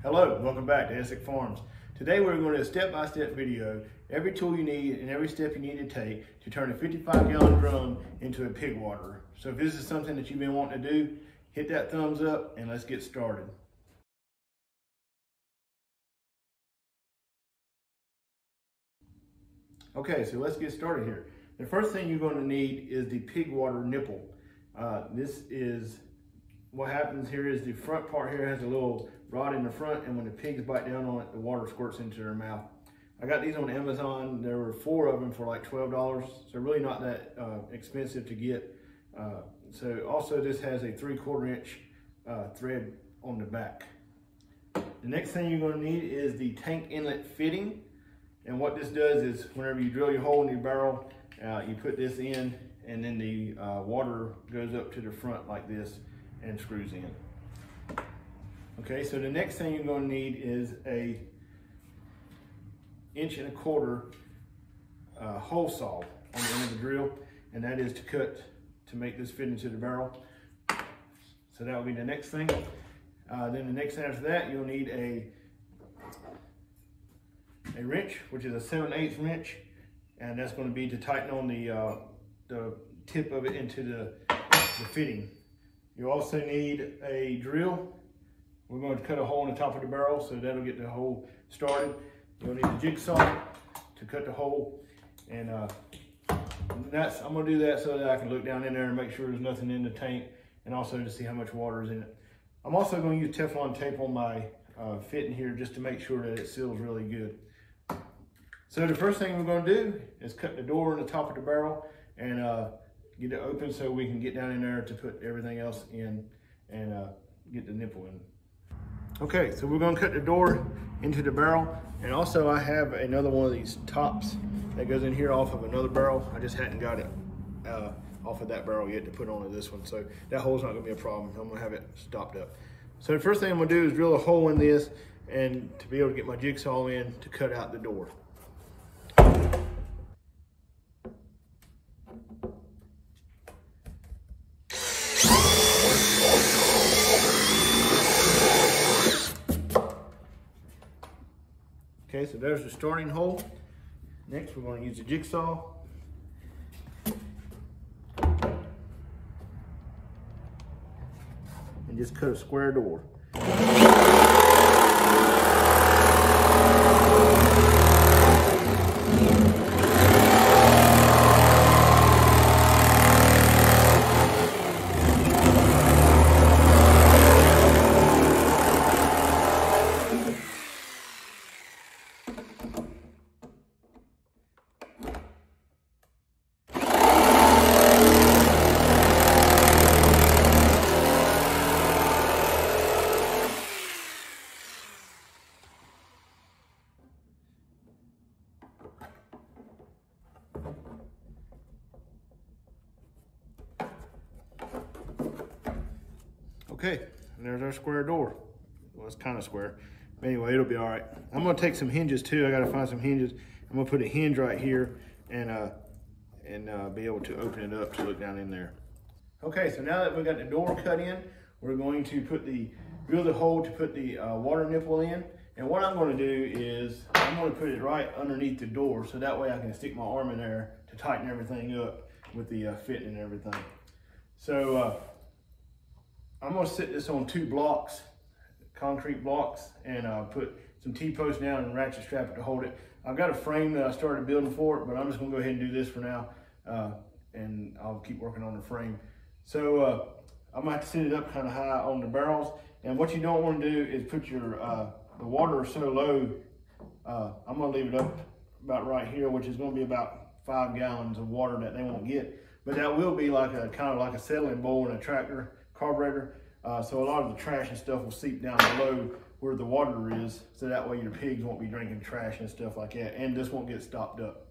Hello, welcome back to Essick Farms. Today we're going to do a step-by-step video, every tool you need and every step you need to take to turn a 55-gallon drum into a pig waterer. So if this is something that you've been wanting to do, hit that thumbs up and let's get started. Okay, so let's get started here. The first thing you're going to need is the pig water nipple. This is what happens here is the front part here has a little rod in the front, and when the pigs bite down on it, the water squirts into their mouth. I got these on Amazon. There were 4 of them for like $12, so really not that expensive to get. So also this has a 3/4 inch thread on the back. The next thing you're going to need is the tank inlet fitting. And what this does is whenever you drill your hole in your barrel, you put this in, and then the water goes up to the front like this and screws in. Okay, so the next thing you're going to need is a 1.25 inch hole saw on the end of the drill, and that is to make this fit into the barrel. So that will be the next thing. Then the next thing after that, you'll need a wrench, which is a 7/8 wrench, and that's going to be to tighten on the tip of it into the fitting. You also need a drill. We're going to cut a hole in the top of the barrel, so that'll get the hole started. You'll need a jigsaw to cut the hole, and I'm going to do that so that I can look down in there and make sure there's nothing in the tank, and also to see how much water is in it. I'm also going to use Teflon tape on my fitting here just to make sure that it seals really good. So the first thing we're going to do is cut the door in the top of the barrel and get it open so we can get down in there to put everything else in and get the nipple in. Okay, so we're going to cut the door into the barrel, and also I have another one of these tops that goes in here off of another barrel. I just hadn't got it off of that barrel yet to put onto this one, so that hole's not going to be a problem. I'm going to have it stopped up. So the first thing I'm going to do is drill a hole in this, and to be able to get my jigsaw in to cut out the door. Okay, so there's the starting hole. Next, we're going to use the jigsaw. And just cut a square door. Okay, and there's our square door. Well, it's kind of square. But anyway, it'll be all right. I'm gonna take some hinges too. I gotta find some hinges. I'm gonna put a hinge right here and be able to open it up to look down in there. Okay, so now that we got the door cut in, we're going to drill the hole to put the water nipple in. And what I'm gonna do is, I'm gonna put it right underneath the door, so that way I can stick my arm in there to tighten everything up with the fitting and everything. So, I'm gonna sit this on 2 blocks, concrete blocks, and put some T-posts down and ratchet strap it to hold it. I've got a frame that I started building for it, but I'm just gonna go ahead and do this for now, and I'll keep working on the frame. So I'm gonna have to sit it up kind of high on the barrels, and what you don't wanna do is put your, the water so low, I'm gonna leave it up about right here, which is gonna be about 5 gallons of water that they won't get, but that will be like a kind of like a settling bowl in a tractor carburetor, so a lot of the trash and stuff will seep down below where the water is, so that way your pigs won't be drinking trash and stuff like that, and this won't get stopped up.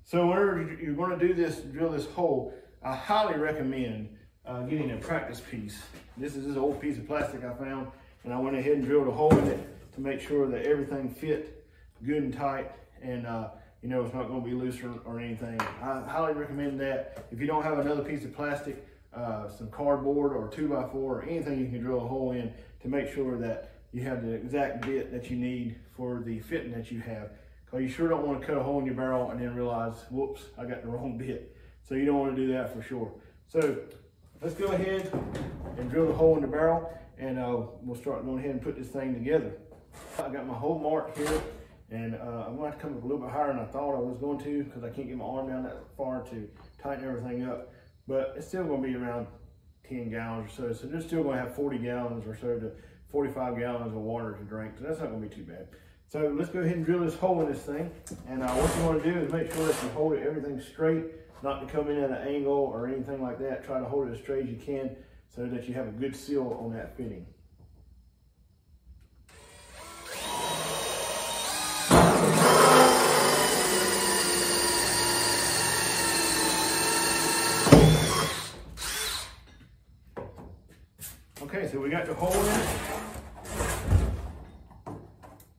So whenever you're going to do this, drill this hole, I highly recommend getting a practice piece. This is this old piece of plastic I found, and I went ahead and drilled a hole in it to make sure that everything fit good and tight, and you know, it's not going to be loose or anything. I highly recommend that. If you don't have another piece of plastic, some cardboard or 2x4 or anything you can drill a hole in to make sure that you have the exact bit that you need for the fitting that you have. Because you sure don't want to cut a hole in your barrel and then realize, whoops, I got the wrong bit. So you don't want to do that for sure. So let's go ahead and drill the hole in the barrel, and we'll start going ahead and put this thing together. I got my hole marked here, and I'm going to have to come up a little bit higher than I thought I was going to, because I can't get my arm down that far to tighten everything up. But it's still going to be around 10 gallons or so. So they're still going to have 40 gallons or so to 45 gallons of water to drink. So that's not going to be too bad. So let's go ahead and drill this hole in this thing. And what you want to do is make sure that you hold it everything straight, not to come in at an angle or anything like that. Try to hold it as straight as you can so that you have a good seal on that fitting. Okay, so we got the hole in it.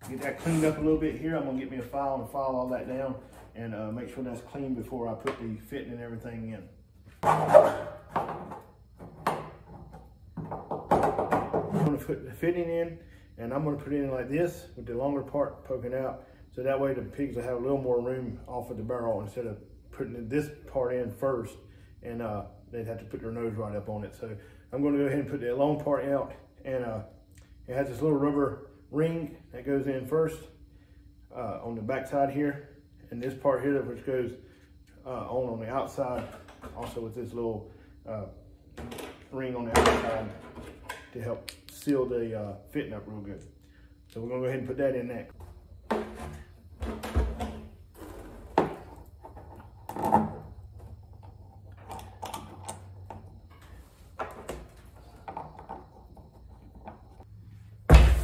Get that cleaned up a little bit here. I'm gonna get me a file and file all that down and make sure that's clean before I put the fitting and everything in. I'm gonna put the fitting in, and I'm gonna put it in like this with the longer part poking out, so that way the pigs will have a little more room off of the barrel instead of putting this part in first, and they'd have to put their nose right up on it. So I'm gonna go ahead and put the long part out, and it has this little rubber ring that goes in first on the back side here, and this part here which goes on the outside, also with this little ring on the outside to help seal the fitting up real good. So we're gonna go ahead and put that in next.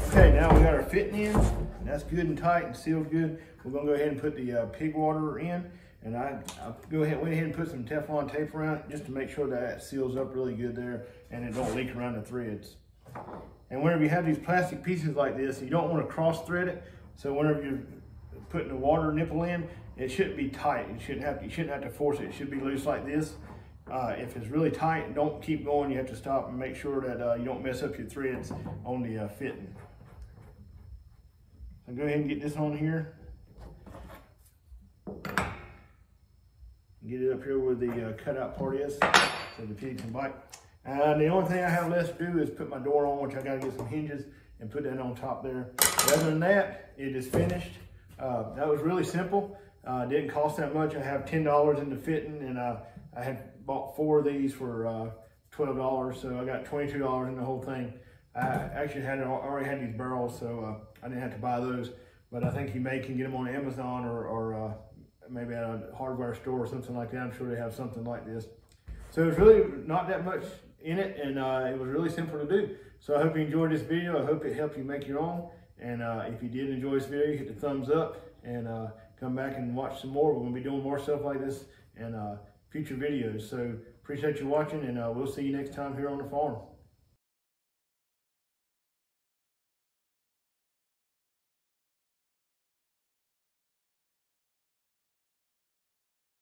Okay, now we got our fitting in, and that's good and tight and sealed good. We're gonna go ahead and put the pig water in, and I went ahead and put some Teflon tape around it just to make sure that it seals up really good there and it don't leak around the threads. And whenever you have these plastic pieces like this, you don't want to cross thread it. So whenever you're putting the water nipple in, it shouldn't be tight. You shouldn't have to force it. It should be loose like this. If it's really tight, don't keep going. You have to stop and make sure that you don't mess up your threads on the fitting. So go ahead and get this on here. Get it up here where the cutout part is, so the pig can bite. The only thing I have left to do is put my door on, which I gotta get some hinges and put that on top there. Other than that, it is finished. That was really simple. Didn't cost that much. I have $10 in the fitting, and I had bought 4 of these for $12, so I got $22 in the whole thing. I actually already had these barrels, so I didn't have to buy those. But I think you can get them on Amazon or maybe at a hardware store or something like that. I'm sure they have something like this. So it's really not that much in it, and it was really simple to do. So I hope you enjoyed this video. I hope it helped you make your own. And if you did enjoy this video, hit the thumbs up and come back and watch some more. We're going to be doing more stuff like this in future videos. So appreciate you watching, and we'll see you next time here on the farm.